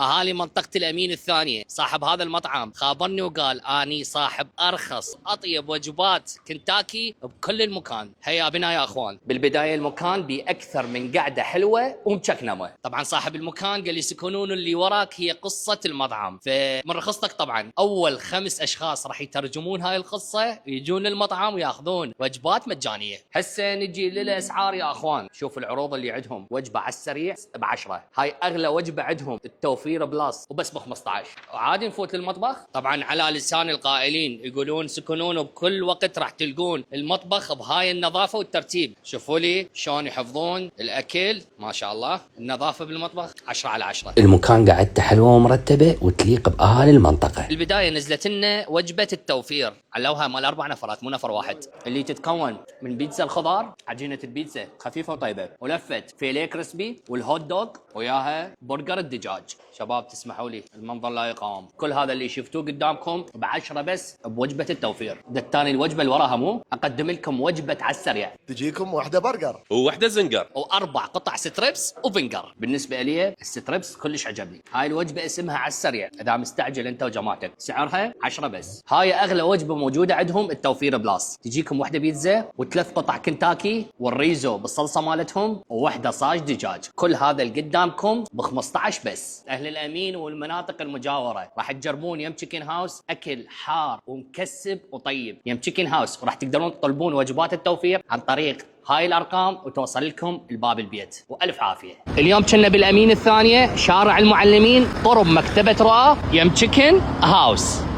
اهالي منطقه الامين الثانيه. صاحب هذا المطعم خابرني وقال اني صاحب ارخص اطيب وجبات كنتاكي بكل المكان. هيا بنا يا اخوان. بالبدايه المكان باكثر من قعده حلوه ومشكنمه. طبعا صاحب المكان قال لي سكنون اللي وراك هي قصه المطعم، فمن رخصتك طبعا اول 5 اشخاص راح يترجمون هاي القصه يجون للمطعم وياخذون وجبات مجانيه. هسه نجي للاسعار يا اخوان. شوف العروض اللي عندهم، وجبه على السريع ب10، هاي اغلى وجبه عندهم التوفير بلاس وبس ب15. عادي نفوت للمطبخ. طبعا على لسان القائلين يقولون سكنون بكل وقت راح تلقون المطبخ بهاي النظافه والترتيب. شوفوا لي شلون يحفظون الاكل، ما شاء الله. النظافه بالمطبخ 10/10. المكان قعدته حلوه ومرتبه وتليق باهالي المنطقه. بالبدايه نزلت لنا وجبه التوفير، علوها مال 4 نفرات مو نفر واحد، اللي تتكون من بيتزا الخضار، عجينه البيتزا خفيفه وطيبه، ولفه فيليه كريسبي، والهوت دوغ وياها برجر الدجاج. شباب تسمحوا لي المنظر لا يقاوم. كل هذا اللي شفتوه قدامكم ب10 بس بوجبه التوفير. الثاني الوجبه اللي وراها مو اقدم لكم وجبه على السريع، تجيكم واحده برجر وواحده زنقر و4 قطع ستريبس وفنجر. بالنسبه لي الستريبس كلش عجبني. هاي الوجبه اسمها على السريع، اذا مستعجل انت وجماعتك، سعرها 10 بس. هاي اغلى وجبه موجوده عندهم التوفير بلاس. تجيكم واحده بيتزا و3 قطع كنتاكي والريزو بالصلصه مالتهم وواحده صاج دجاج. كل هذا اللي قدامكم ب15 بس. اهل الامين والمناطق المجاوره راح تجربون يم تشيكن هاوس، اكل حار ومكسب وطيب. يم تشيكن هاوس وراح تقدرون تطلبون وجبات التوفير عن طريق هاي الارقام وتوصل لكم الباب البيت. والف عافيه. اليوم كنا بالامين الثانيه، شارع المعلمين، قرب مكتبه رؤى، يم تشيكن هاوس.